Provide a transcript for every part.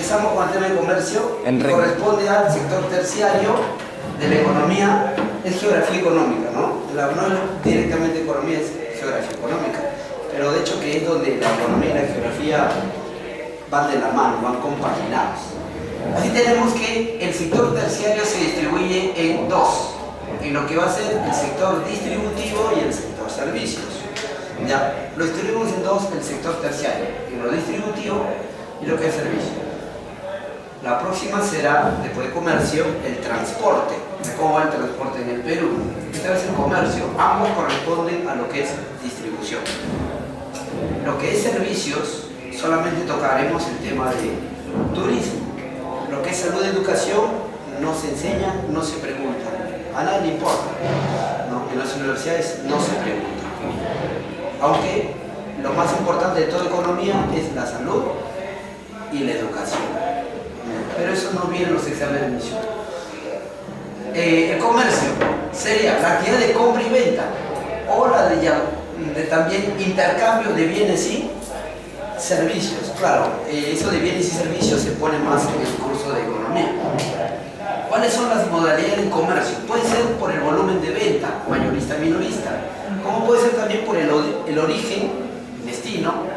empezamos con el tema de comercio, que corresponde al sector terciario de la economía, es geografía económica, ¿no? No es directamente economía, es geografía económica, pero de hecho que es donde la economía y la geografía van de la mano, van compaginados. Así tenemos que el sector terciario se distribuye en dos, en lo que va a ser el sector distributivo y el sector servicios. Ya, lo distribuimos en dos, el sector terciario, en lo distributivo y lo que es servicio. La próxima será, después de comercio, el transporte. ¿Cómo va el transporte en el Perú? Esta vez el comercio, ambos corresponden a lo que es distribución. Lo que es servicios, solamente tocaremos el tema de turismo. Lo que es salud y educación, no se enseña, no se pregunta. A nadie le importa, ¿no? En las universidades no se pregunta. Aunque lo más importante de toda economía es la salud y la educación. Pero eso no viene en los exámenes de admisión. El comercio sería la actividad de compra y venta o la de también intercambio de bienes y servicios. Claro, eso de bienes y servicios se pone más en el curso de economía. ¿Cuáles son las modalidades del comercio? Puede ser por el volumen de venta, mayorista, minorista, como puede ser también por el origen, destino,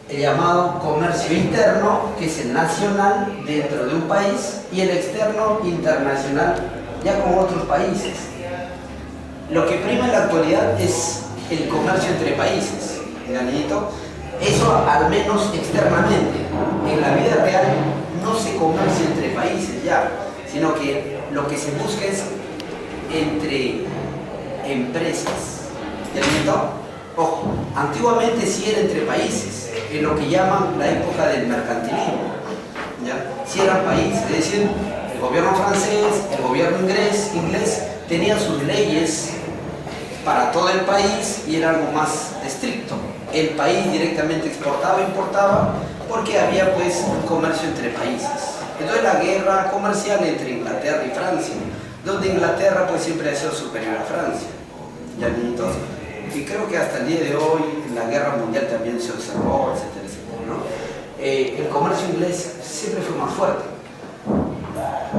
el llamado comercio interno, que es el nacional dentro de un país, y el externo, internacional, ya con otros países. Lo que prima en la actualidad es el comercio entre países, Danielito. Eso al menos externamente. En la vida real no se comercia entre países ya, sino que lo que se busca es entre empresas. ¿Danielito? Ojo, antiguamente sí era entre países, en lo que llaman la época del mercantilismo. ¿Ya? Sí eran países, es decir, el gobierno francés, el gobierno inglés tenían sus leyes para todo el país y era algo más estricto. El país directamente exportaba e importaba porque había pues un comercio entre países. Entonces la guerra comercial entre Inglaterra y Francia, donde Inglaterra pues siempre ha sido superior a Francia. ¿Ya? Entonces, y creo que hasta el día de hoy en la guerra mundial también se observó, etcétera, etcétera, ¿no? El comercio inglés siempre fue más fuerte.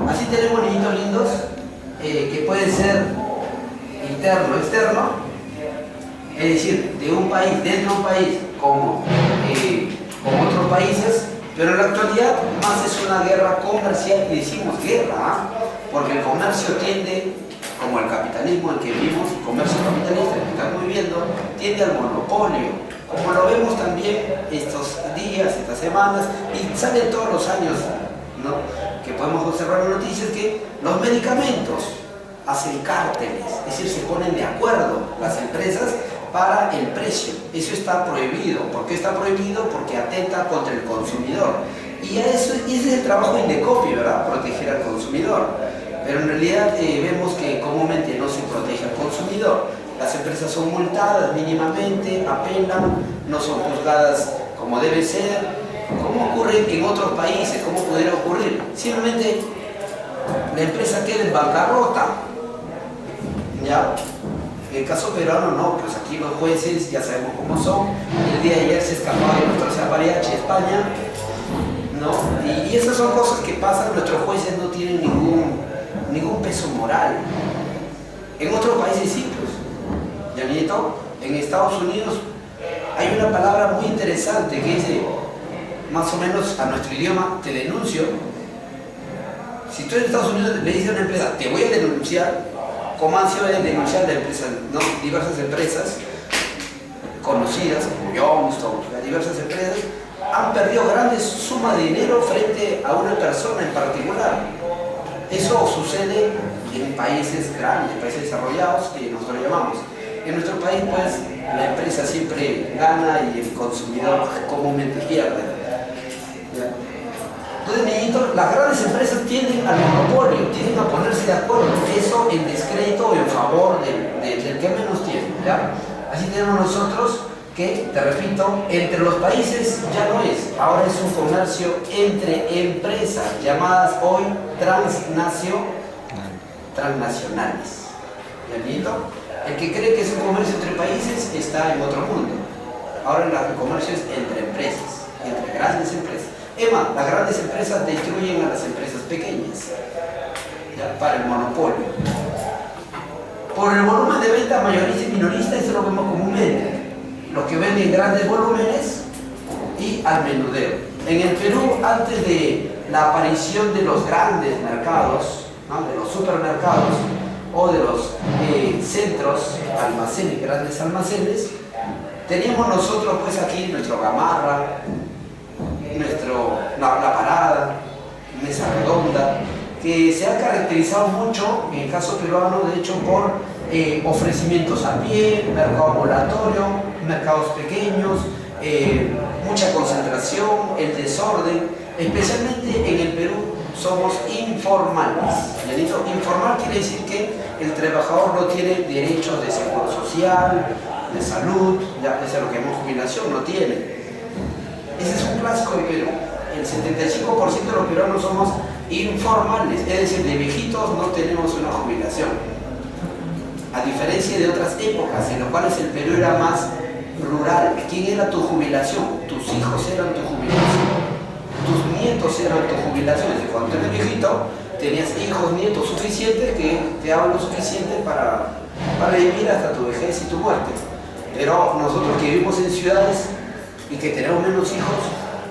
Así tenemos niñitos lindos que pueden ser interno, externo, es decir, de un país, dentro de un país, como otros países, pero en la actualidad más es una guerra comercial, y decimos guerra, porque el comercio tiende, como el capitalismo en que vivimos, el comercio capitalista que estamos viviendo, tiende al monopolio, como lo vemos también estos días, estas semanas, y sale todos los años, ¿no? Que podemos observar en noticias que los medicamentos hacen cárteles, es decir, se ponen de acuerdo las empresas para el precio. Eso está prohibido. ¿Por qué está prohibido? Porque atenta contra el consumidor. Y ese es el trabajo de Indecopi, ¿verdad? Proteger al consumidor. Pero en realidad vemos que comúnmente no se protege al consumidor. Las empresas son multadas mínimamente, apelan, no son juzgadas como debe ser. ¿Cómo ocurre en otros países? ¿Cómo pudiera ocurrir? Simplemente la empresa queda en bancarrota. ¿Ya? En el caso peruano no, pues aquí los jueces ya sabemos cómo son. El día de ayer se escapaba de nuestro Zapariachi, España, ¿no? Y esas son cosas que pasan, nuestros jueces no tienen ningún peso moral. En otros países sí, pues. ¿Ya, nieto? En Estados Unidos hay una palabra muy interesante que dice, más o menos a nuestro idioma, te denuncio. Si tú en Estados Unidos le dices a una empresa, te voy a denunciar, como han sido denunciar de empresas, ¿no? Diversas empresas conocidas como Johnston, diversas empresas han perdido grandes sumas de dinero frente a una persona en particular. Eso sucede en países grandes, países desarrollados, que nosotros llamamos. En nuestro país, pues, la empresa siempre gana y el consumidor comúnmente pierde. ¿Ya? Entonces, niñitos, las grandes empresas tienden al monopolio, tienden a ponerse de acuerdo, eso en descrédito o en favor del que menos tiene, ¿ya? Así tenemos nosotros que, te repito, entre los países ya no es, ahora es un comercio entre empresas, llamadas hoy transnacionales. ¿Ya, niñito? El que cree que es un comercio entre países está en otro mundo. Ahora el comercio es entre empresas, entre grandes empresas. EMA, las grandes empresas destruyen a las empresas pequeñas, ¿ya? Para el monopolio. Por el volumen de venta mayorista y minorista, eso lo vemos comúnmente. Los que venden grandes volúmenes y al menudeo. En el Perú, antes de la aparición de los grandes mercados, ¿no? De los supermercados o de los centros, almacenes, grandes almacenes, teníamos nosotros pues aquí nuestro Gamarra, la Parada, Mesa Redonda, que se ha caracterizado mucho, en el caso peruano, de hecho, por ofrecimientos a pie, mercado ambulatorio, mercados pequeños, mucha concentración, el desorden. Especialmente en el Perú somos informales. Informal quiere decir que el trabajador no tiene derechos de seguro social, de salud, ya sea lo que llamamos jubilación, no tiene. Ese es un clásico de Perú. El 75% de los peruanos somos informales, es decir, de viejitos no tenemos una jubilación. A diferencia de otras épocas en las cuales el Perú era más rural. ¿Quién era tu jubilación? Tus hijos eran tu jubilación. Tus nietos eran tu jubilación. Es decir, cuando eres viejito, tenías hijos, nietos suficientes que te daban lo suficiente para vivir hasta tu vejez y tu muerte. Pero nosotros que vivimos en ciudades y que tenemos menos hijos,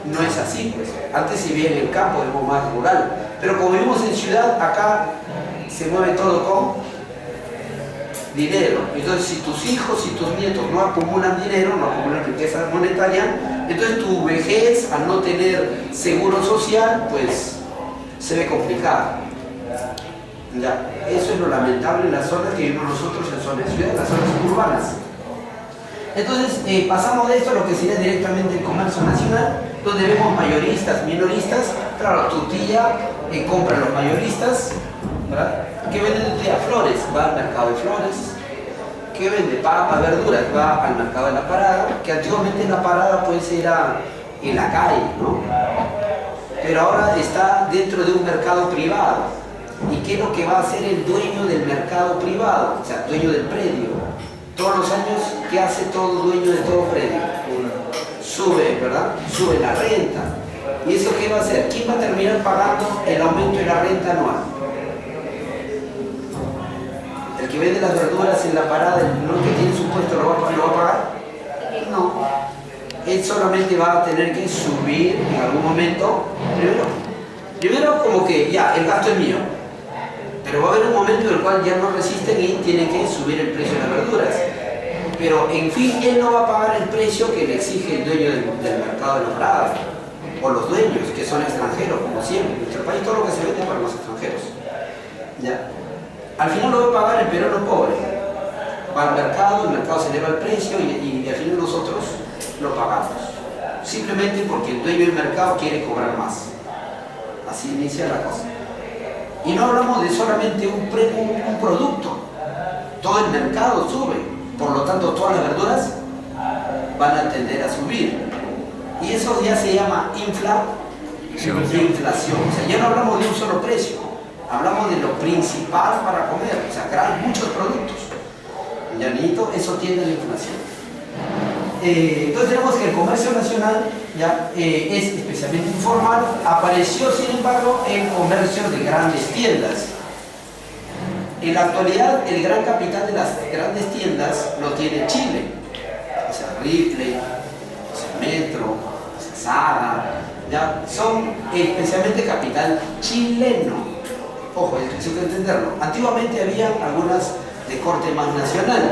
no es así, pues. Antes se vivía en el campo, es más rural. Pero como vivimos en ciudad, acá se mueve todo con dinero. Entonces, si tus hijos y tus nietos no acumulan dinero, no acumulan riqueza monetaria, entonces tu vejez, al no tener seguro social, pues se ve complicada. Ya, eso es lo lamentable en las zonas que vivimos nosotros, en zonas de ciudad, en las zonas urbanas. Entonces, pasamos de esto a lo que sería directamente el comercio nacional, donde vemos mayoristas, minoristas. Claro, tu tía compra los mayoristas, ¿verdad? Que venden tu tía flores, va al mercado de flores. Que vende papas, verduras, va al mercado de la Parada, que antiguamente en la Parada pues era en la calle, ¿no? Pero ahora está dentro de un mercado privado. ¿Y qué es lo que va a hacer el dueño del mercado privado? O sea, dueño del predio. Todos los años, ¿qué hace todo dueño de todo predio? Sube, ¿verdad? Sube la renta. ¿Y eso qué va a hacer? ¿Quién va a terminar pagando el aumento de la renta anual? ¿El que vende las verduras en la Parada, el que tiene su puesto, lo va a pagar? No. Él solamente va a tener que subir en algún momento. Primero como que ya, el gasto es mío. Pero va a haber un momento en el cual ya no resisten y tiene que subir el precio de las verduras. Pero en fin, él no va a pagar el precio que le exige el dueño del mercado de la Parada. O los dueños, que son extranjeros, como siempre. En nuestro país todo lo que se vende es para los extranjeros. ¿Ya? Al final lo va a pagar el peruano pobre. Va al mercado, el mercado se eleva el precio y al final nosotros lo pagamos. Simplemente porque el dueño del mercado quiere cobrar más. Así inicia la cosa. Y no hablamos de solamente un producto. Todo el mercado sube. Por lo tanto, todas las verduras van a tender a subir. Y eso ya se llama inflación. O sea, ya no hablamos de un solo precio. Hablamos de lo principal para comer. O sea, muchos productos. Llanito, eso tiende a la inflación. Entonces tenemos que el comercio nacional ya es especialmente informal. Apareció, sin embargo, en comercio de grandes tiendas. En la actualidad, el gran capital de las grandes tiendas lo tiene Chile. O sea, Ripley, o sea, Metro, o sea, Zara, ya son especialmente capital chileno. Ojo, eso hay que entenderlo. Antiguamente había algunas de corte más nacional,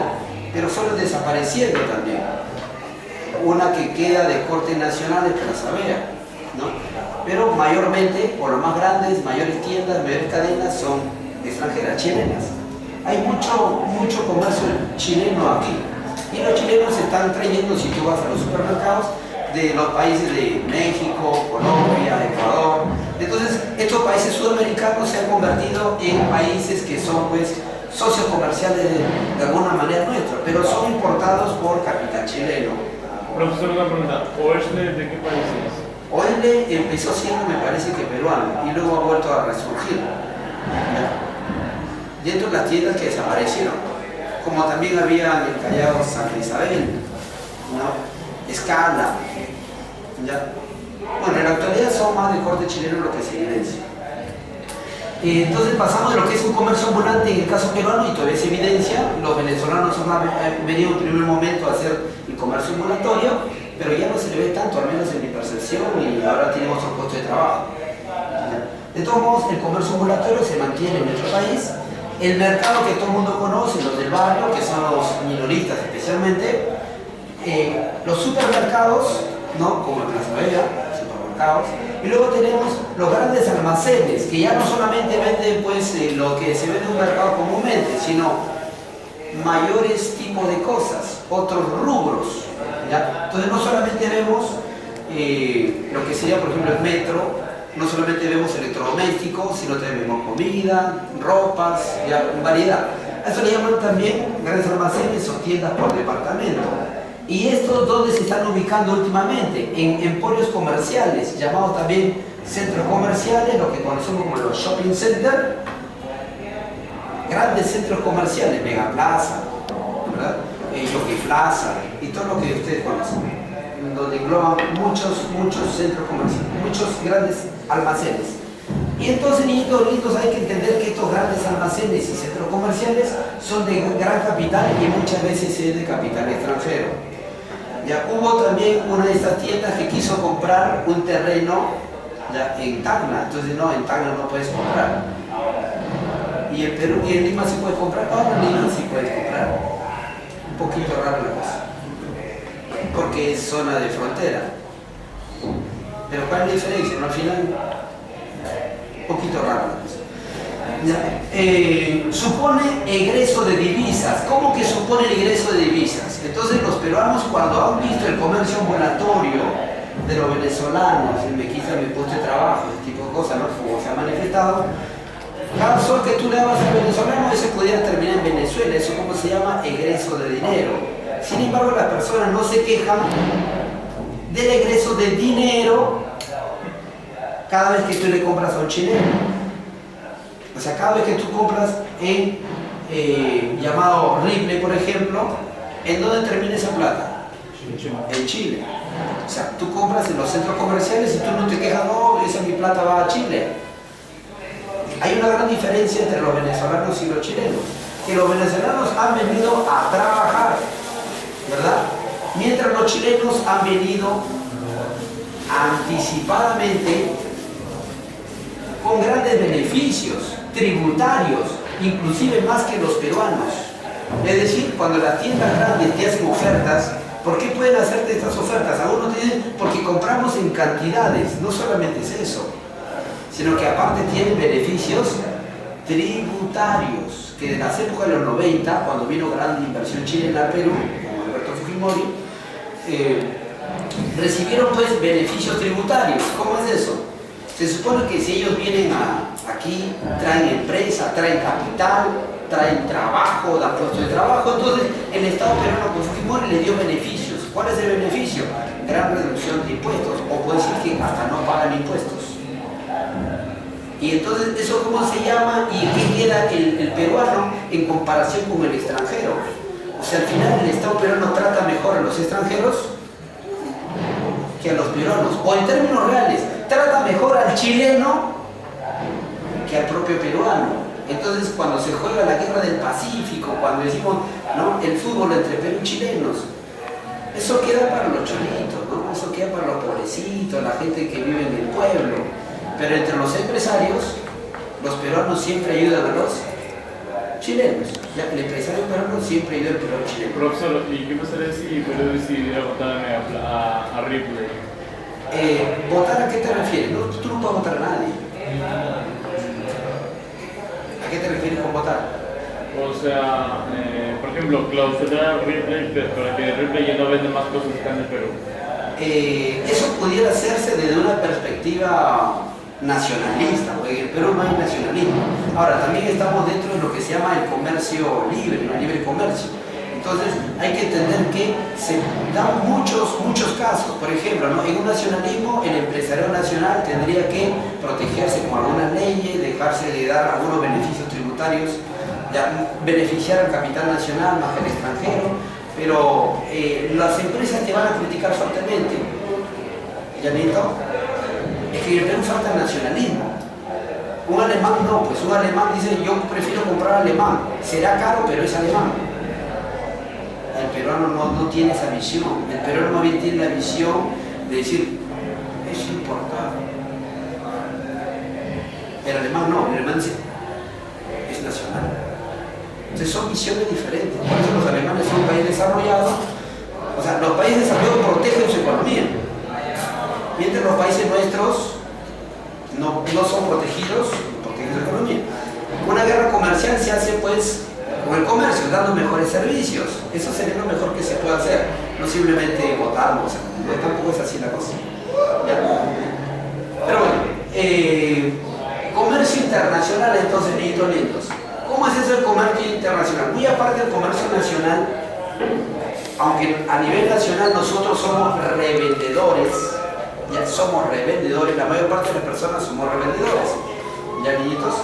pero fueron desapareciendo también. Una que queda de corte nacional es Plaza Vea, ¿no? Pero mayormente, por lo más grandes, mayores tiendas, mayores cadenas son extranjeras, chilenas. Hay mucho comercio chileno aquí. Y los chilenos se están trayendo, si tú vas a los supermercados, de los países de México, Colombia, Ecuador. Entonces, estos países sudamericanos se han convertido en países que son, pues, socios comerciales de alguna manera nuestros, pero son importados por capital chileno. Profesor, una pregunta. ¿Oesle de qué país es? Oesle empezó siendo, me parece que peruano, y luego ha vuelto a resurgir. Dentro de las tiendas que desaparecieron, como también había en el Callao Santa Isabel, ¿no? Escala, ¿ya? Bueno, en la actualidad son más de corte chileno lo que se evidencia. Entonces pasamos de lo que es un comercio ambulante en el caso peruano y todavía se evidencia. Los venezolanos han venido en primer momento a hacer el comercio ambulatorio, pero ya no se le ve tanto, al menos en mi percepción, y ahora tenemos otro puesto de trabajo. De todos modos, el comercio ambulatorio se mantiene en nuestro país. El mercado que todo el mundo conoce, los del barrio, que son los minoristas especialmente, los supermercados, ¿no? Como en Plaza Vega, supermercados, y luego tenemos los grandes almacenes, que ya no solamente venden pues, lo que se vende en un mercado comúnmente, sino mayores tipos de cosas, otros rubros, ¿ya? Entonces no solamente vemos lo que sería por ejemplo el metro, no solamente vemos electrodomésticos, sino también vemos comida, ropas, ya, variedad. A eso le llaman también grandes almacenes o tiendas por departamento. ¿Y estos dónde se están ubicando últimamente? En emporios comerciales, llamados también centros comerciales, lo que conocemos como los shopping centers, grandes centros comerciales, Mega Plaza, ¿verdad? Jockey Plaza y todo lo que ustedes conocen, donde engloban muchos centros comerciales, muchos grandes almacenes. Y entonces, niñitos lindos, hay que entender que estos grandes almacenes y centros comerciales son de gran capital y muchas veces es de capital extranjero. Ya hubo también una de estas tiendas que quiso comprar un terreno ya, en Tacna, entonces no, en Tacna no puedes comprar. Y en Perú y en Lima sí puedes comprar, ahora en Lima sí puedes comprar. Un poquito raro la cosa, porque es zona de frontera. Pero ¿cuál es la diferencia? ¿No? Al final, un poquito raro la cosa. Supone egreso de divisas. ¿Cómo que supone el egreso de divisas? Entonces los peruanos, cuando han visto el comercio ambulatorio de los venezolanos, me quitan mi puesto de trabajo, ese tipo de cosas, ¿no? Como se ha manifestado, cada sol que tú le dabas al venezolano, eso podía terminar en Venezuela. Eso como se llama egreso de dinero. Sin embargo, las personas no se quejan del egreso de dinero cada vez que tú le compras a un chileno. O sea, cada vez que tú compras en llamado Ripley, por ejemplo, ¿en dónde termina esa plata? En Chile. O sea, tú compras en los centros comerciales y tú no te quejas, no, esa mi plata va a Chile. Hay una gran diferencia entre los venezolanos y los chilenos, que los venezolanos han venido a trabajar, ¿verdad? Mientras los chilenos han venido anticipadamente con grandes beneficios tributarios, inclusive más que los peruanos. Es decir, cuando las tiendas grandes te hacen ofertas, ¿por qué pueden hacerte estas ofertas? Algunos te dicen, porque compramos en cantidades. No solamente es eso, sino que aparte tienen beneficios tributarios, que en las épocas de los 90, cuando vino grande inversión chilena a Perú, como Alberto Fujimori, recibieron pues beneficios tributarios. ¿Cómo es eso? Se supone que si ellos vienen aquí, traen empresa, traen capital, traen trabajo, dan puestos de trabajo, entonces el Estado peruano con Fujimori le dio beneficios. ¿Cuál es el beneficio? Gran reducción de impuestos, o puede decir que hasta no pagan impuestos. Y entonces, ¿eso cómo se llama? ¿Y qué queda el peruano en comparación con el extranjero? O sea, al final el Estado peruano trata mejor a los extranjeros que a los peruanos, o en términos reales, trata mejor al chileno que al propio peruano. Entonces, cuando se juega la guerra del Pacífico, cuando decimos, ¿no?, el fútbol entre Perú y chilenos, eso queda para los cholitos, ¿no? Eso queda para los pobrecitos, la gente que vive en el pueblo. Pero entre los empresarios, los peruanos siempre ayudan a los chilenos. Ya que el empresario peruano siempre ayuda al peruano chileno. Profesor, ¿y qué pasaría si Perú decidiera votar a Ripley? ¿Votar a qué te refieres? No, tú no puedes votar a nadie. ¿A qué te refieres con votar? O sea, por ejemplo, clausurar Ripley para que Ripley ya no venda más cosas acá en el Perú. Eso pudiera hacerse desde una perspectiva nacionalista, porque en el Perú no hay nacionalismo. Ahora, también estamos dentro de lo que se llama el comercio libre, el libre comercio. Entonces, hay que entender que se dan muchos casos. Por ejemplo, ¿no?, en un nacionalismo, el empresario nacional tendría que protegerse con algunas leyes, dejarse de dar algunos beneficios tributarios, ya, beneficiar al capital nacional más que al extranjero, pero las empresas te van a criticar fuertemente. ¿Ya, Nito? Es que en el Perú falta nacionalismo. Un alemán no, pues un alemán dice yo prefiero comprar alemán, será caro pero es alemán. El peruano no tiene esa visión, el peruano más bien tiene la visión de decir es importado. El alemán no, el alemán dice es nacional. Entonces son visiones diferentes, por eso los alemanes son un país desarrollado, o sea, los países desarrollados protegen su economía, mientras los países nuestros no son protegidos porque es la economía. Una guerra comercial se hace pues con el comercio, dando mejores servicios. Eso sería lo mejor que se puede hacer, no simplemente votarnos, no tampoco es así la cosa. ¿Ya? Pero bueno, comercio internacional entonces, niñitos lindos. ¿Cómo es eso el comercio internacional? Muy aparte del comercio nacional, aunque a nivel nacional nosotros somos revendedores, ya somos revendedores, la mayor parte de las personas somos revendedores, ya niñitos,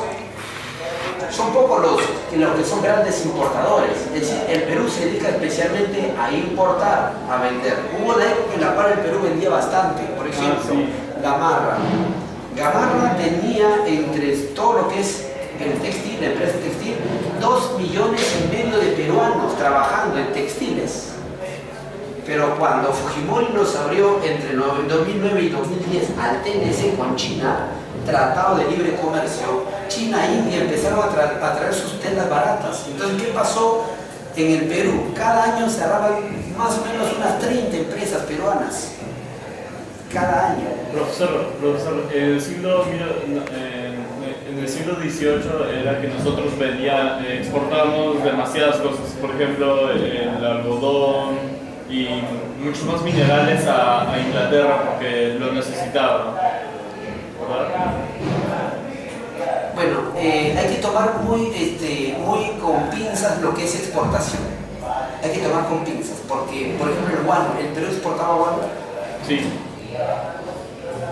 son pocos los que son grandes importadores, es decir, el Perú se dedica especialmente a importar, a vender. Hubo una época en la cual el Perú vendía bastante, por ejemplo, Gamarra. Gamarra tenía entre todo lo que es el textil, la empresa textil, 2,5 millones de peruanos trabajando en textiles. Pero cuando Fujimori nos abrió entre 2009 y 2010 al TLC con China, Tratado de Libre Comercio, China e India empezaron a traer sus telas baratas. Entonces, ¿qué pasó en el Perú? Cada año cerraban más o menos unas 30 empresas peruanas. Cada año. Profesor, en el siglo XVIII era que nosotros exportábamos demasiadas cosas, por ejemplo el algodón y muchos más minerales a Inglaterra porque lo necesitaban, ¿verdad? Bueno, hay que tomar muy con pinzas lo que es exportación. Hay que tomar con pinzas, porque por ejemplo el guano, ¿el Perú exportaba guano? Sí.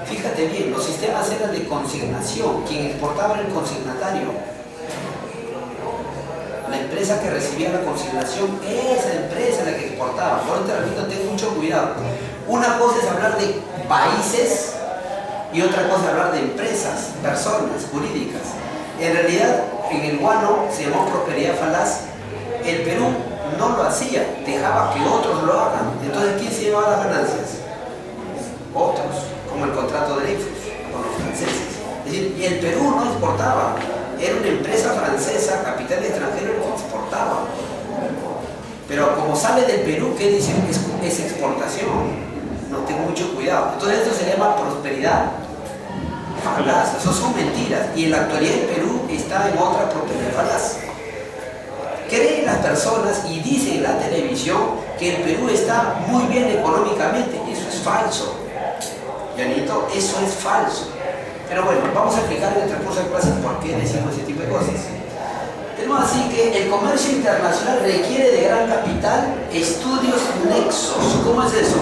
Fíjate bien, los sistemas eran de consignación, quien exportaba era el consignatario. La empresa que recibía la consignación, esa empresa la que exportaba. Por eso te repito, ten mucho cuidado. Una cosa es hablar de países y otra cosa es hablar de empresas, personas, jurídicas. En realidad, en el guano se llamó prosperidad falaz. El Perú no lo hacía, dejaba que otros lo hagan. Entonces, ¿quién se llevaba las ganancias? Otros, como el contrato de Dreyfus con los franceses. Es decir, y el Perú no exportaba, era una empresa francesa, capital extranjero, que exportaba. Pero como sale del Perú, ¿qué dicen? Es exportación. No, tengo mucho cuidado. Entonces esto se llama prosperidad falaz. Eso son mentiras. Y en la actualidad el Perú está en otra prosperidad falaz. Creen las personas y dicen en la televisión que el Perú está muy bien económicamente. Y eso es falso. Yanito, eso es falso. Pero bueno, vamos a explicar en el transcurso de clases por qué decimos ese tipo de cosas. Tenemos así que el comercio internacional requiere de gran capital, estudios nexos. ¿Cómo es eso?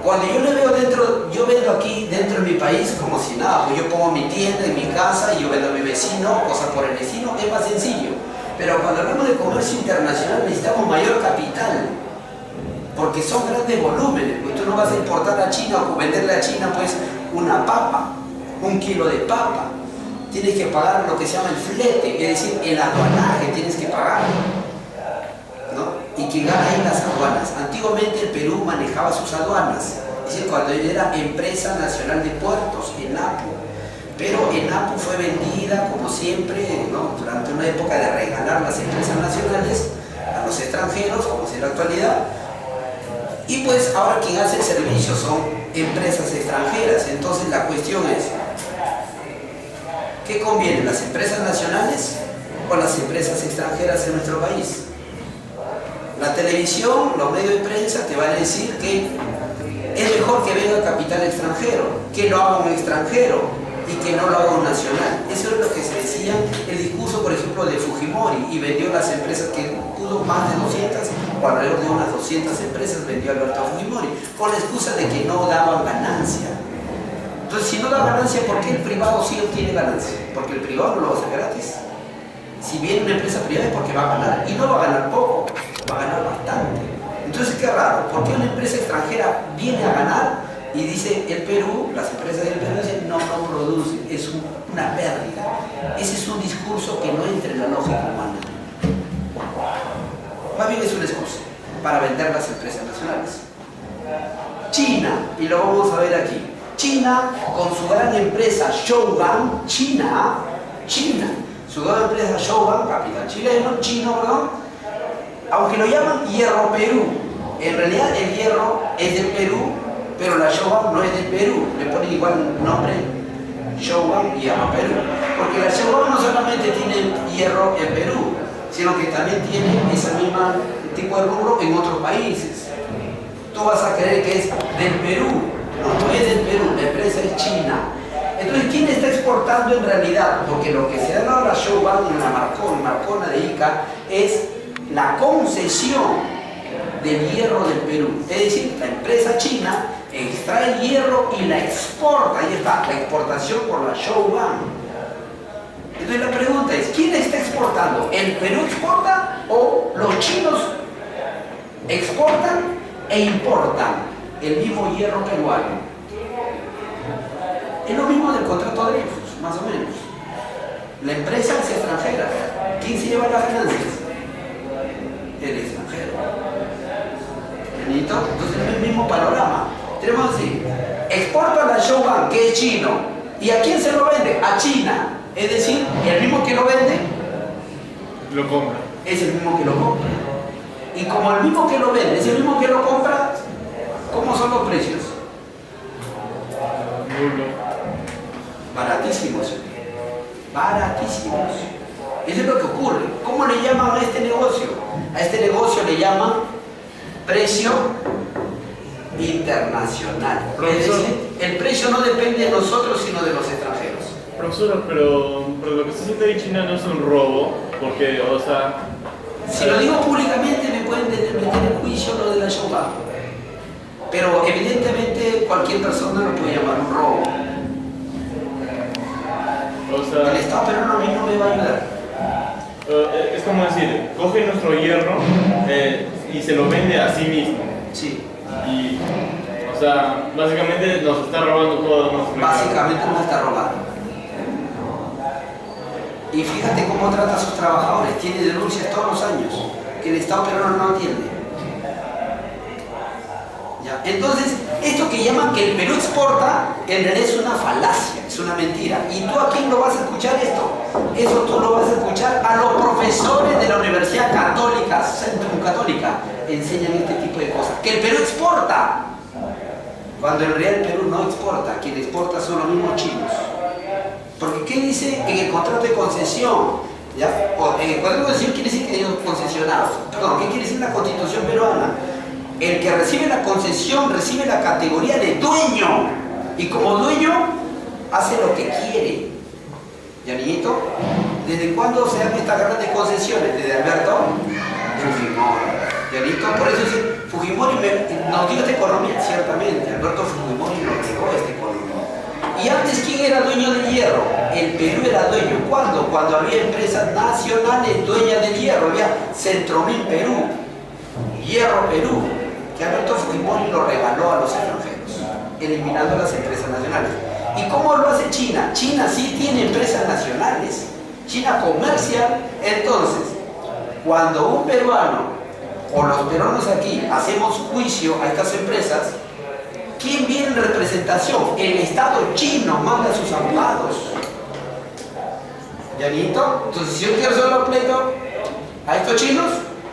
Cuando yo le veo dentro, yo vendo aquí dentro de mi país como si nada, pues yo pongo mi tienda en mi casa y yo vendo a mi vecino, cosas por el vecino, es más sencillo. Pero cuando hablamos de comercio internacional necesitamos mayor capital, porque son grandes volúmenes, pues tú no vas a importar a China o venderle a China pues una papa, 1 kilo de papa. Tienes que pagar lo que se llama el flete, es decir, el aduanaje tienes que pagar, ¿no? Y que gana ahí las aduanas. Antiguamente el Perú manejaba sus aduanas, es decir, cuando era Empresa Nacional de Puertos, ENAPU. Pero ENAPU fue vendida, como siempre, ¿no? Durante una época de regalar las empresas nacionales a los extranjeros, como es en la actualidad. Y pues ahora quien hace el servicio son empresas extranjeras. Entonces la cuestión es, ¿qué conviene? ¿Las empresas nacionales o las empresas extranjeras en nuestro país? La televisión, los medios de prensa te van a decir que es mejor que venga capital extranjero, que lo haga un extranjero y que no lo haga un nacional. Eso es lo que se decía el discurso, por ejemplo, de Fujimori, y vendió las empresas que pudo más de 200, o alrededor de unas 200 empresas vendió Alberto Fujimori, con la excusa de que no daban ganancia. Entonces, si no da ganancia, ¿por qué el privado sí obtiene ganancia? Porque el privado no lo va a hacer gratis. Si viene una empresa privada es porque va a ganar, y no va a ganar poco, va a ganar bastante. Entonces, qué raro, ¿por qué una empresa extranjera viene a ganar Y dice el Perú, las empresas del Perú dicen no producen, es una pérdida. Ese es un discurso que no entra en la lógica humana. Más bien es una excusa para vender las empresas nacionales. China, y lo vamos a ver aquí, China con su gran empresa Shougang, China, su gran empresa Shougang, capital chino, perdón, aunque lo llaman Hierro Perú, en realidad el hierro es del Perú, pero la Shougang no es del Perú, le ponen igual nombre, Shougang Hierro Perú, porque la Shougang no solamente tiene hierro en Perú, sino que también tiene ese mismo tipo de rubro en otros países. Tú vas a creer que es del Perú, no es del Perú, la empresa es China. Entonces, ¿quién está exportando en realidad? Porque lo que se da ahora a la Shougang en la Marcona de Ica es la concesión del hierro del Perú. Es decir, la empresa china extrae el hierro y la exporta. Ahí está, la exportación por la Shougang. Entonces la pregunta es, ¿quién está exportando? ¿El Perú exporta o los chinos exportan e importan el mismo hierro peruano? Es lo mismo del contrato de Dreyfus, más o menos. La empresa es extranjera. ¿Quién se lleva las ganancias? El extranjero. Entonces es el mismo panorama. Tenemos así, exporta la Shougang, que es chino. ¿Y a quién se lo vende? A China. Es decir, el mismo que lo vende, lo compra. Es el mismo que lo compra. Y como el mismo que lo vende es el mismo que lo compra, ¿cómo son los precios? Baratísimos. Baratísimos. Eso es lo que ocurre. ¿Cómo le llaman a este negocio? A este negocio le llaman precio internacional. Es decir, el precio no depende de nosotros, sino de los extranjeros. Profesor, pero lo que se siente ahí en China no es un robo, porque, o sea... Si lo digo públicamente me pueden meter en juicio lo de la Shougang. Pero evidentemente cualquier persona lo puede llamar un robo. O sea... El Estado peruano a mí no me va a ayudar. Es como decir, coge nuestro hierro y se lo vende a sí mismo. Sí. Y, o sea, básicamente nos está robando todo nuestro... Básicamente nos está robando. Y fíjate cómo trata a sus trabajadores, tiene denuncias todos los años, que el Estado peruano no atiende. ¿Ya? Entonces, esto que llaman que el Perú exporta, en realidad es una falacia, es una mentira. ¿Y tú a quién lo vas a escuchar esto? Eso tú lo vas a escuchar a los profesores de la Universidad Católica, Centrum Católica, enseñan este tipo de cosas. Que el Perú exporta, cuando en realidad el Perú no exporta, quien exporta son los mismos chinos. Porque ¿qué dice en el contrato de concesión? ¿Ya? O en el contrato de concesión quiere decir que ellos concesionados. Perdón, ¿qué quiere decir la Constitución peruana? El que recibe la concesión recibe la categoría de dueño. Y como dueño, hace lo que quiere. ¿Ya, niñito? ¿Desde cuándo se dan estas grandes concesiones? ¿Desde Alberto? Fujimori. ¿Ya, niñito? Por eso dice, Fujimori nos dio esta economía, ciertamente. Alberto Fujimori nos legó esta economía. ¿Y antes quién era dueño del hierro? El Perú era dueño. ¿Cuándo? Cuando había empresas nacionales dueñas del hierro. Había Centromil Perú, Hierro Perú, que Alberto Fujimori lo regaló a los extranjeros, eliminando las empresas nacionales. ¿Y cómo lo hace China? China sí tiene empresas nacionales. China comercia. Entonces, cuando un peruano o los peruanos aquí hacemos juicio a estas empresas, ¿quién viene en representación? El Estado chino manda a sus abogados. ¿Yanito? Entonces, si yo quiero hacer un pleito a estos chinos,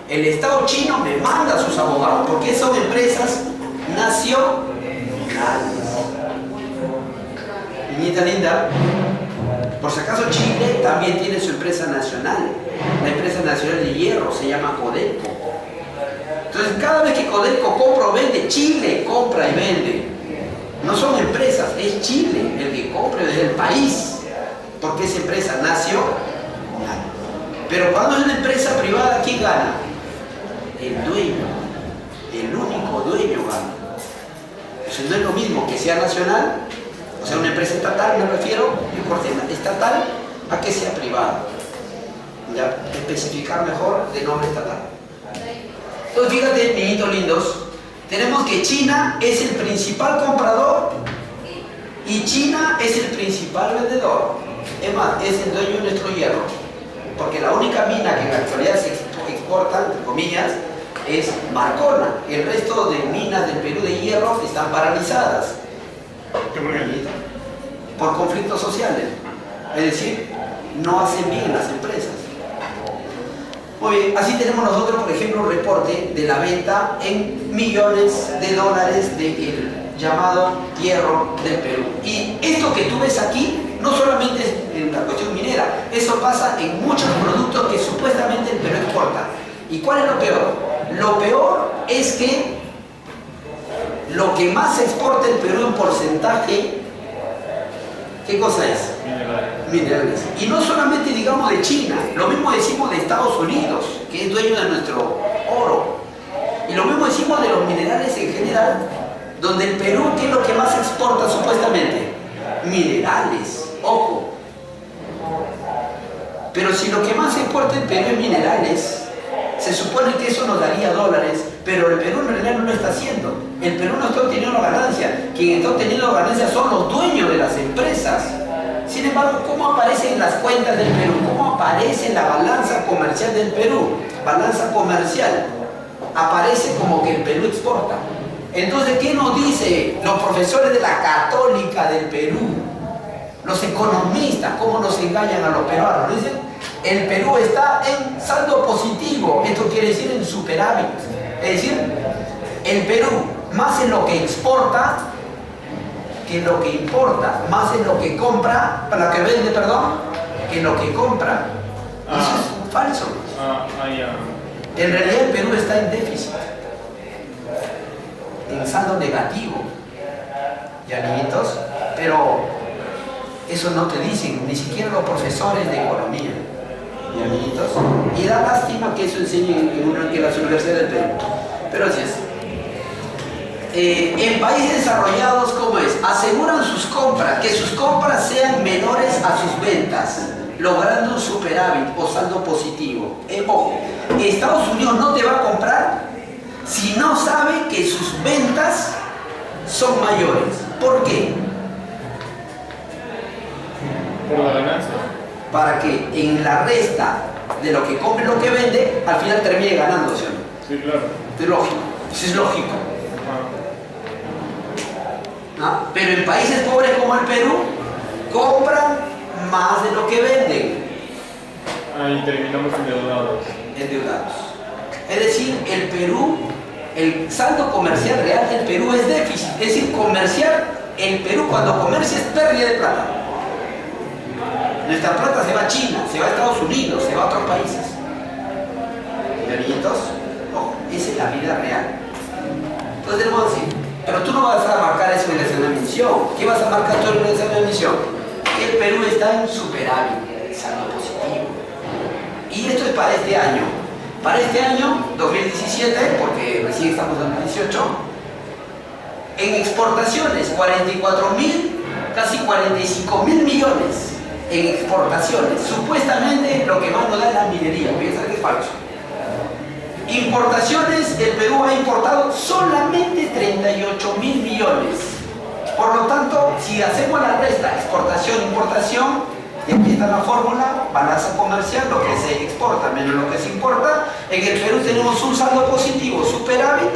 el Estado chino me manda a sus abogados, porque son empresas nacionales. Niñita linda, por si acaso Chile también tiene su empresa nacional. La empresa nacional de hierro se llama Codelco. Entonces, cada vez que Codelco compra o vende, Chile compra y vende. No son empresas, es Chile el que compra desde el país, porque es empresa nacional. Pero cuando es una empresa privada, ¿quién gana? El dueño, el único dueño gana. Eso no es lo mismo que sea nacional, o sea, una empresa estatal, me refiero, estatal, a que sea privada. Ya, especificar mejor de nombre estatal. Entonces, fíjate, niñitos lindos, tenemos que China es el principal comprador y China es el principal vendedor. Es más, es el dueño de nuestro hierro. Porque la única mina que en la actualidad se exporta, entre comillas, es Marcona. El resto de minas del Perú de hierro están paralizadas. Por conflictos sociales. Es decir, no hacen bien las empresas. Muy bien, así tenemos nosotros, por ejemplo, un reporte de la venta en millones de dólares del llamado hierro del Perú. Y esto que tú ves aquí, no solamente es en la cuestión minera, eso pasa en muchos productos que supuestamente el Perú exporta. ¿Y cuál es lo peor? Lo peor es que lo que más exporta el Perú en porcentaje, ¿qué cosa es? Minerales. Y no solamente digamos de China, lo mismo decimos de Estados Unidos, que es dueño de nuestro oro. Y lo mismo decimos de los minerales en general, donde el Perú, ¿qué es lo que más exporta supuestamente? Minerales, ojo. Pero si lo que más exporta el Perú es minerales, se supone que eso nos daría dólares, pero el Perú en realidad no lo está haciendo. El Perú no está obteniendo ganancia. Quien está obteniendo ganancias son los dueños de las empresas. Sin embargo, ¿cómo aparecen las cuentas del Perú? ¿Cómo aparece la balanza comercial del Perú? Balanza comercial. Aparece como que el Perú exporta. Entonces, ¿qué nos dicen los profesores de la Católica del Perú? Los economistas, ¿cómo nos engañan a los peruanos? Nos dicen, el Perú está en saldo positivo. Esto quiere decir en superávit. Es decir, el Perú, más en lo que exporta que en lo que importa, más en lo que compra, para lo que vende, perdón, que en lo que compra. Eso es falso. En realidad el Perú está en déficit, en saldo negativo, ¿ya, amiguitos? Pero eso no te dicen, ni siquiera los profesores de economía, ¿ya, amiguitos? Y da lástima que eso enseñe en las universidades del Perú, pero así es. En países desarrollados, ¿cómo es? Aseguran sus compras, que sus compras sean menores a sus ventas, logrando un superávit o saldo positivo. Ojo, Estados Unidos no te va a comprar si no sabe que sus ventas son mayores. ¿Por qué? Por la ganancia. Para que en la resta de lo que compre y lo que vende, al final termine ganando, ¿sí o no? Sí, claro. Es lógico, eso es lógico. ¿No? Pero en países pobres como el Perú, compran más de lo que venden. Ahí terminamos Endeudados. Es decir, el Perú, el saldo comercial real del Perú es déficit. Es decir, comercial, el Perú cuando comercia es pérdida de plata. Nuestra plata se va a China, se va a Estados Unidos, se va a otros países. ¿Y amiguitos? Ojo, esa es la vida real. Entonces tenemos que decir, pero tú no vas a marcar eso en el examen de admisión. ¿Qué vas a marcar tú en el examen de admisión? Que el Perú está en superávit, saldo positivo. Y esto es para este año. Para este año, 2017, porque recién estamos en 2018, en exportaciones, 44.000, casi 45.000 millones en exportaciones. Supuestamente lo que más nos da es la minería, piensa que es falso. Importaciones, el Perú ha importado solamente 38.000 millones. Por lo tanto, si hacemos la resta, exportación, importación, y aquí está la fórmula, balanza comercial, lo que se exporta menos lo que se importa, en el Perú tenemos un saldo positivo, superávit,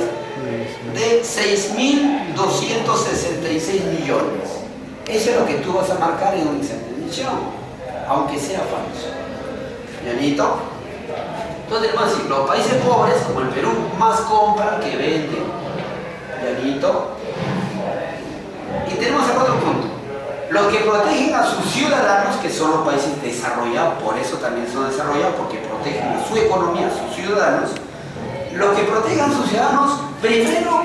de 6.266 millones. Eso es lo que tú vas a marcar en un examen de admisión, aunque sea falso. ¿Llanito? Entonces, tenemos así, los países pobres, como el Perú, más compran que venden. ¿Llanito? Y tenemos acá otro punto. Los que protegen a sus ciudadanos, que son los países desarrollados, por eso también son desarrollados, porque protegen a su economía, a sus ciudadanos. Los que protegen a sus ciudadanos, primero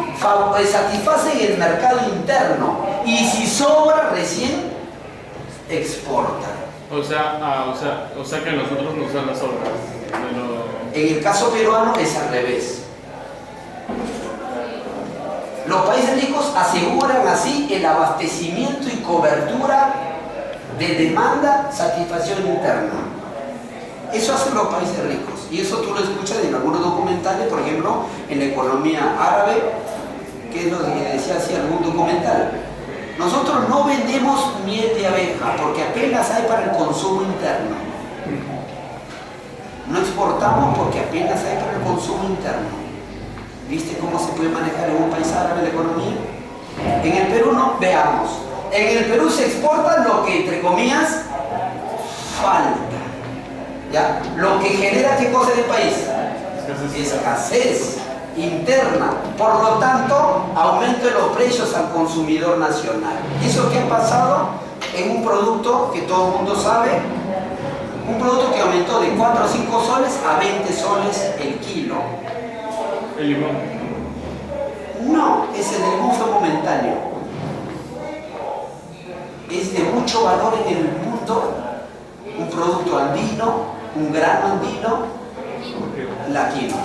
satisfacen el mercado interno y si sobra recién, exportan. O sea que nosotros nos dan las obras. En el caso peruano es al revés. Los países ricos aseguran así el abastecimiento y cobertura de demanda, satisfacción interna. Eso hacen los países ricos. Y eso tú lo escuchas en algunos documentales, por ejemplo, en la economía árabe, que es lo que decía hacia algún documental. Nosotros no vendemos miel de abeja porque apenas hay para el consumo interno. No exportamos porque apenas hay para el consumo interno. ¿Viste cómo se puede manejar en un país árabe la economía? En el Perú no, veamos. En el Perú se exporta lo que, entre comillas, falta. ¿Ya? Lo que genera, ¿qué cosa en el país? Escasez interna. Por lo tanto, aumento de los precios al consumidor nacional. ¿Eso qué ha pasado? En un producto que todo el mundo sabe, un producto que aumentó de 4 a 5 soles a 20 soles el kilo. ¿El limón? No, ese de limón fue momentáneo. Es de mucho valor en el mundo, un producto andino, un grano andino, la quinoa.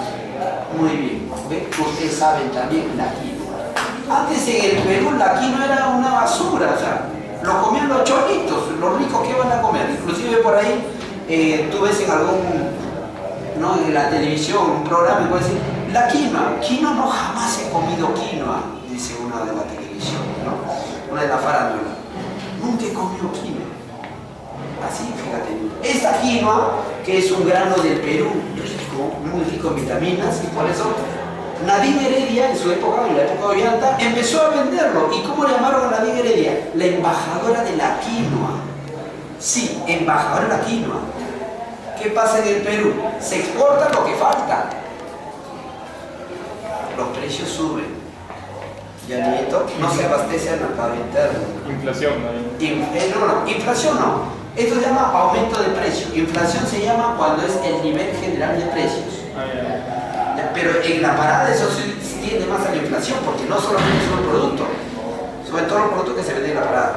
Muy bien, ¿ve? Ustedes saben también la quinoa. Antes en el Perú la quinoa era una basura, o sea, lo comían los cholitos, los ricos que van a comer. Inclusive por ahí, tú ves en algún, ¿no?, en la televisión, un programa y puede decir, la quinoa no, jamás he comido quinoa, dice una de la televisión, ¿no? Una de la farándula. Nunca he comido quinoa. Así, fíjate. Esta quinoa, que es un grano del Perú, rico, muy rico en vitaminas, y por eso Nadine Heredia, en su época, en la época de Ollanta, empezó a venderlo. ¿Y cómo le llamaron a Nadine Heredia? La embajadora de la quinoa. Sí, embajadora de la quinoa. ¿Qué pasa en el Perú? Se exporta lo que falta. Los precios suben. Ya nieto, no se abastece al mercado interno. Inflación, ¿no? No, inflación no. Esto se llama aumento de precio. Inflación se llama cuando es el nivel general de precios. Ya, pero en la parada eso se tiende más a la inflación, porque no solamente es un producto, sobre todo los productos que se venden en la parada.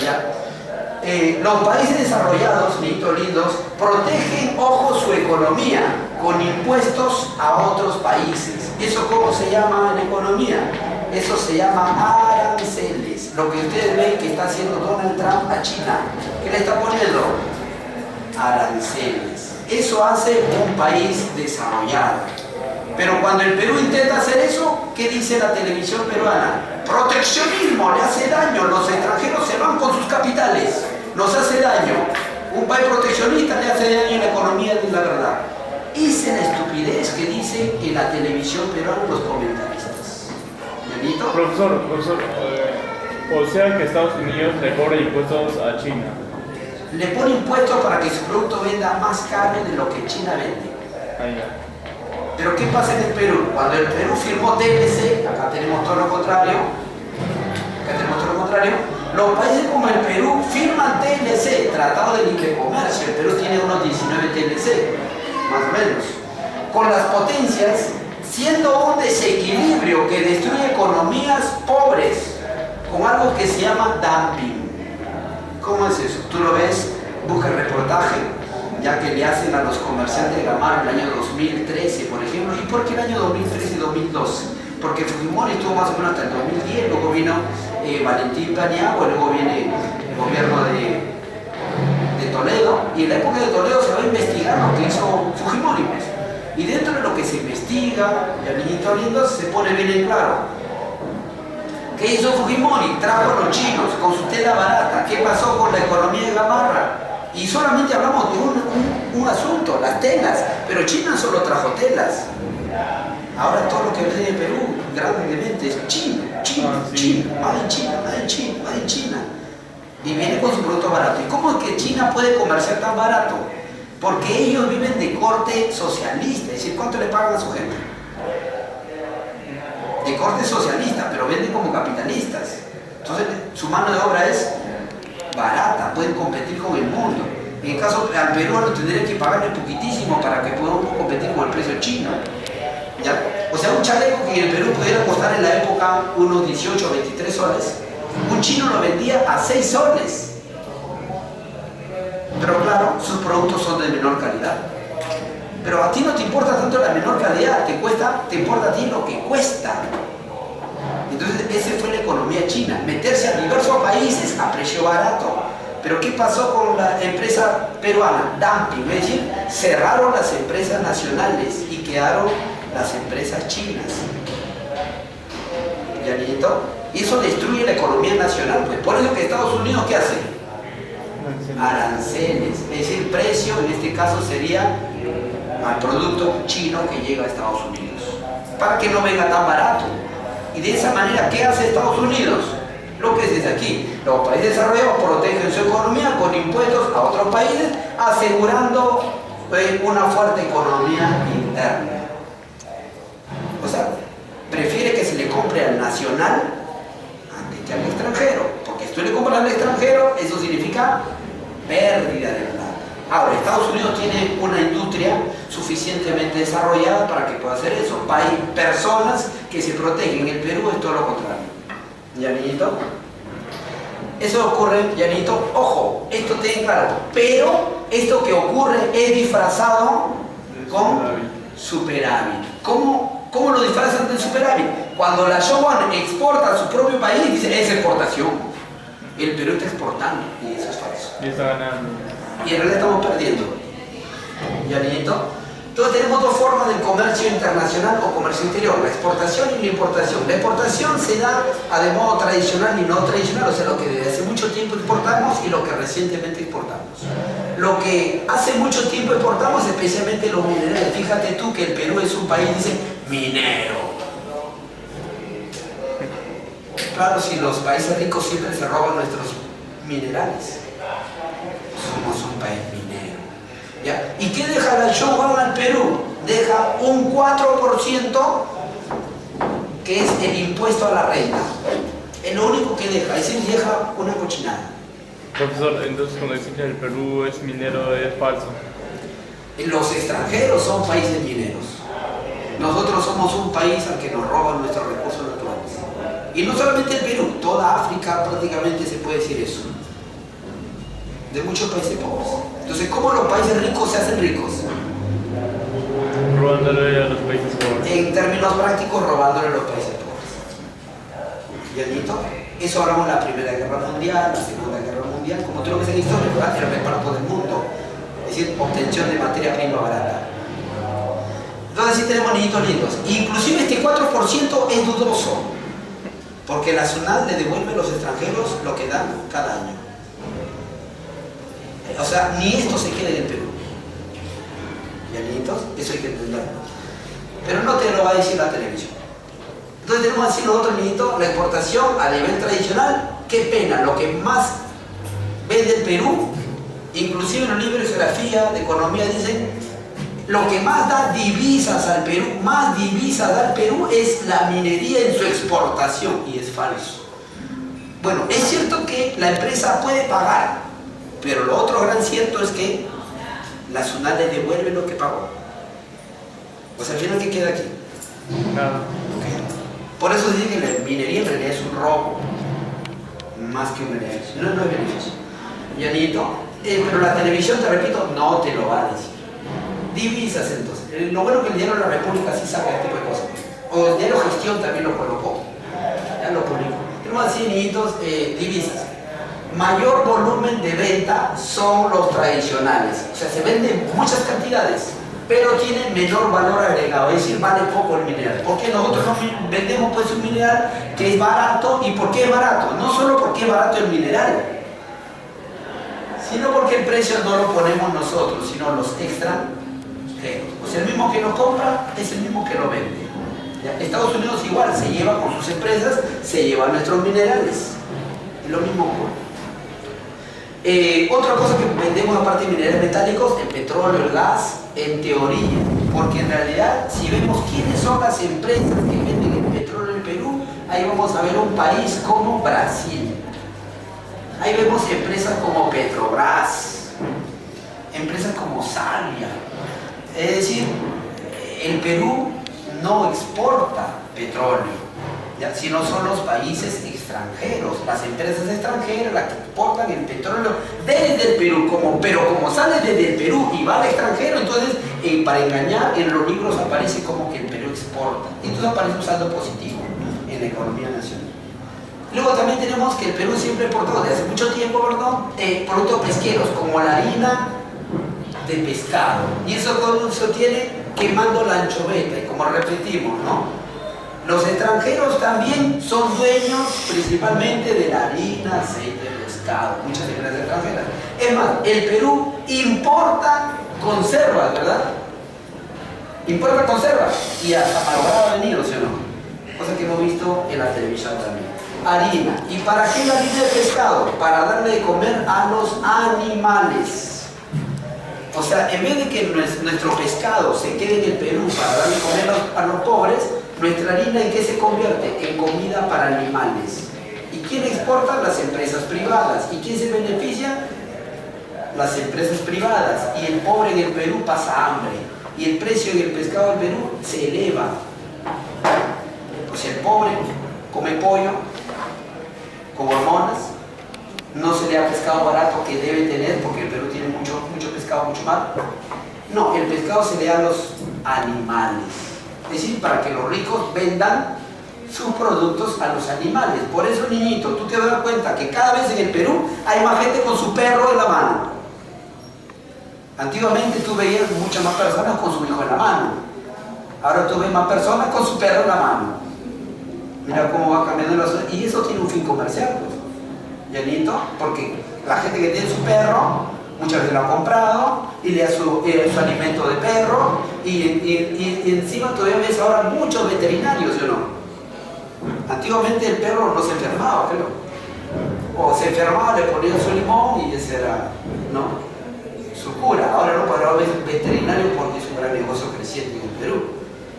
¿Ya? Los países desarrollados, niñitos lindos, protegen, ojo, su economía con impuestos a otros países. ¿Eso cómo se llama en economía? Eso se llama aranceles. Lo que ustedes ven que está haciendo Donald Trump a China. ¿Qué le está poniendo? Aranceles. Eso hace un país desarrollado. Pero cuando el Perú intenta hacer eso, ¿qué dice la televisión peruana? Proteccionismo, le hace daño. Los extranjeros se van con sus capitales. Nos hace daño. Un país proteccionista le hace daño a la economía, de la verdad. Esa es la estupidez que dice en la televisión peruana los comentaristas. Profesor, o sea que Estados Unidos le cobra impuestos a China. Le pone impuestos para que su producto venda más caro de lo que China vende. Pero ¿qué pasa en el Perú? Cuando el Perú firmó TLC, acá tenemos todo lo contrario, los países como el Perú firman TLC, Tratado de Libre Comercio. El Perú tiene unos 19 TLC, más o menos. Con las potencias, siendo un desequilibrio que destruye economías pobres, con algo que se llama dumping. ¿Cómo es eso? Tú lo ves, busca el reportaje, ya que le hacen a los comerciantes de Gamarra el año 2013, por ejemplo. ¿Y por qué el año 2013 y 2012? Porque Fujimori estuvo más o menos hasta el 2010, luego vino Valentín Paniagua, luego viene el gobierno de Toledo, y en la época de Toledo se va a investigar lo que hizo Fujimori, pues. Y dentro de lo que se investiga, el niñito lindo se pone bien en claro. ¿Qué hizo Fujimori? Trajo a los chinos con su tela barata. ¿Qué pasó con la economía de Gamarra? Y solamente hablamos de un asunto, las telas, pero China solo trajo telas. Ahora todo lo que viene de Perú, grandemente, es China, China. Y viene con su producto barato. ¿Y cómo es que China puede comerciar tan barato? Porque ellos viven de corte socialista, es decir, ¿cuánto le pagan a su gente? De corte socialista, pero venden como capitalistas. Entonces, su mano de obra es barata, pueden competir con el mundo. En el caso al peruano tendría que pagarle poquitísimo para que podamos competir con el precio chino. ¿Ya? O sea, un chaleco que en el Perú pudiera costar en la época unos 18 o 23 soles, un chino lo vendía a 6 soles. Pero claro, sus productos son de menor calidad. Pero a ti no te importa tanto la menor calidad, te importa a ti lo que cuesta. Entonces, esa fue la economía china, meterse a diversos países a precio barato. Pero ¿qué pasó con la empresa peruana? Dumping, es decir, cerraron las empresas nacionales y quedaron las empresas chinas. ¿Ya, niñito? Y eso destruye la economía nacional. Pues por eso que Estados Unidos, ¿qué hace? Aranceles. Es decir, precio en este caso sería al producto chino que llega a Estados Unidos, para que no venga tan barato. Y de esa manera, ¿qué hace Estados Unidos? Lo que es desde aquí. Los países desarrollados protegen su economía con impuestos a otros países, asegurando una fuerte economía interna. O sea, prefiere que se le compre al nacional antes que al extranjero, porque si tú le compras al extranjero, eso significa pérdida de plata. Ahora, Estados Unidos tiene una industria suficientemente desarrollada para que pueda hacer eso. Hay personas que se protegen. En el Perú es todo lo contrario. ¿Ya, niñito? Eso ocurre, ya, niñito. Ojo, esto ten claro. Pero esto que ocurre es disfrazado con superávit. ¿Cómo lo disfrazan del superávit? Cuando la Showan exporta a su propio país, dice, es exportación. El Perú está exportando y eso es falso. Y está ganando. Y en realidad estamos perdiendo. ¿Ya, niñito? Entonces tenemos dos formas del comercio internacional o comercio interior, la exportación y la importación. La exportación se da de modo tradicional y no tradicional, o sea, lo que desde hace mucho tiempo exportamos y lo que recientemente exportamos. Lo que hace mucho tiempo exportamos, especialmente los minerales. Fíjate tú que el Perú es un país, dice, minero. Claro, si los países ricos siempre se roban nuestros minerales. Somos un país minero. ¿Ya? ¿Y qué deja la Showan al Perú? Deja un 4% que es el impuesto a la renta. Es lo único que deja, es decir, deja una cochinada. Profesor, entonces cuando dicen que el Perú es minero es falso. Los extranjeros son países mineros. Nosotros somos un país al que nos roban nuestros recursos naturales. Y no solamente el Perú, toda África prácticamente se puede decir eso. De muchos países pobres. Entonces, ¿cómo los países ricos se hacen ricos? Robándole a los países pobres. En términos prácticos, robándole a los países pobres. ¿Ya, niñito? Eso hablamos en la Primera Guerra Mundial, la Segunda Guerra Mundial, como tú lo ves en historia, ¿verdad? Era reparto del mundo. Es decir, obtención de materia prima barata. Entonces, sí tenemos niñitos lindos. Inclusive este 4% es dudoso, porque la SUNAT le devuelve a los extranjeros lo que dan cada año. O sea, ni esto se queda en el Perú. ¿Ya, niñitos? Eso hay que entenderlo. Pero no te lo va a decir la televisión. Entonces tenemos así nosotros, niñitos, la exportación a nivel tradicional. Qué pena, lo que más vende el Perú, inclusive en los libros de geografía, de economía, dicen, lo que más da divisas al Perú, más divisas da al Perú es la minería en su exportación. Y es falso. Bueno, es cierto que la empresa puede pagar, pero lo otro gran cierto es que la SUNAT le devuelve lo que pagó. O sea, al final, ¿qué queda aquí? Nada. Okay. Por eso se dice que la minería en realidad es un robo, más que un beneficio. No es beneficio. ¿Ya, niñito? Pero la televisión, te repito, no te lo va a decir. Divisas, entonces. Lo bueno que el diario de la República sí saca este tipo de cosas. O el diario Gestión también lo colocó. Ya lo publicó. Tenemos así, niñitos, divisas. Mayor volumen de venta son los tradicionales. O sea, se venden muchas cantidades, pero tienen menor valor agregado, es decir, vale poco el mineral. Porque nosotros no vendemos pues un mineral que es barato. ¿Y por qué es barato? No solo porque es barato el mineral, sino porque el precio no lo ponemos nosotros, sino los extranjeros. O sea, el mismo que lo compra es el mismo que lo vende. ¿Ya? Estados Unidos igual, se lleva con sus empresas, se lleva nuestros minerales. Es lo mismo ocurre. Otra cosa que vendemos aparte de minerales metálicos, el petróleo, el gas, en teoría, porque en realidad si vemos quiénes son las empresas que venden el petróleo en Perú, ahí vamos a ver un país como Brasil. Ahí vemos empresas como Petrobras, empresas como Salia. Es decir, el Perú no exporta petróleo, ¿ya? Sino son los países extranjeros, las empresas extranjeras las que exportan el petróleo desde el Perú, pero como sale desde el Perú y va al extranjero, entonces para engañar en los libros aparece como que el Perú exporta, entonces aparece un saldo positivo en la economía nacional. Luego también tenemos que el Perú siempre ha exportado desde hace mucho tiempo, productos pesqueros como la harina de pescado, y eso se obtiene quemando la anchoveta, y como repetimos, ¿no? Los extranjeros también son dueños principalmente de la harina, aceite, pescado, muchas empresas extranjeras. Es más, el Perú importa conservas, ¿verdad? Importa conservas y hasta malogrado venido, ¿sí o no? Cosa que hemos visto en la televisión también. Harina. ¿Y para qué la harina de pescado? Para darle de comer a los animales. O sea, en vez de que nuestro pescado se quede en el Perú para darle de comer a los pobres, nuestra harina ¿en qué se convierte? En comida para animales. ¿Y quién exporta? Las empresas privadas. ¿Y quién se beneficia? Las empresas privadas. Y el pobre en el Perú pasa hambre. Y el precio del pescado del Perú se eleva. O sea, el pobre come pollo con hormonas, no se le da pescado barato que debe tener, porque el Perú tiene mucho pescado, mucho mar. No, el pescado se le da a los animales. Es decir, para que los ricos vendan sus productos a los animales. Por eso, niñito, tú te das cuenta que cada vez en el Perú hay más gente con su perro en la mano. Antiguamente tú veías muchas más personas con su hijo en la mano. Ahora tú ves más personas con su perro en la mano. Mira cómo va cambiando la sociedad. Y eso tiene un fin comercial, pues. ¿Llanito? Porque la gente que tiene su perro, muchas veces lo ha comprado y le da su alimento de perro. Y encima todavía ves ahora muchos veterinarios, ¿sí o no? Antiguamente el perro no se enfermaba, creo. O se enfermaba, le ponía su limón y ese era, ¿no?, su cura. Ahora no, pero ahora es veterinario porque es un gran negocio creciente en el Perú.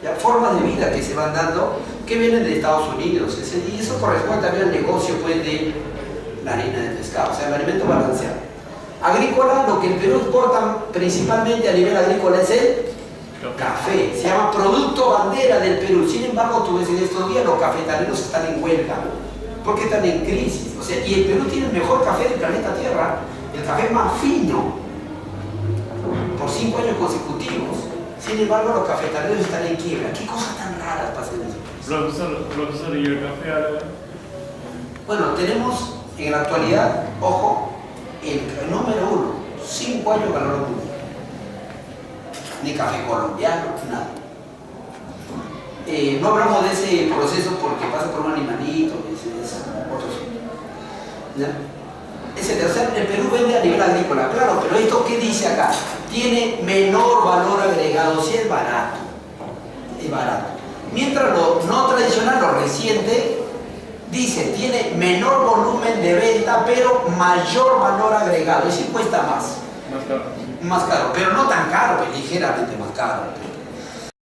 Ya, formas de vida que se van dando que vienen de Estados Unidos, y eso corresponde también al negocio, pues, de la harina de pescado, o sea, el alimento balanceado. Agrícola, lo que el Perú exporta principalmente a nivel agrícola es el café, se llama producto bandera del Perú. Sin embargo, tú ves en estos días los cafetaleros están en huelga, porque están en crisis, o sea, y el Perú tiene el mejor café del planeta Tierra, el café más fino, por 5 años consecutivos. Sin embargo, los cafetaleros están en quiebra. ¿Qué cosas tan raras pasan en eso? Profesor, ¿y el café árabe? Bueno, tenemos en la actualidad, ojo, el número 1, 5 años ganó el mundo. Ni café colombiano, nada. No hablamos de ese proceso porque pasa por un animalito, otros. ¿Ya? O sea, el Perú vende a nivel agrícola, claro, pero esto ¿qué dice acá? Tiene menor valor agregado, si es barato. Es barato. Mientras lo no tradicional, lo reciente, dice, tiene menor volumen de venta, pero mayor valor agregado, es decir, cuesta más. Más caro. Más caro, pero no tan caro, ligeramente más caro.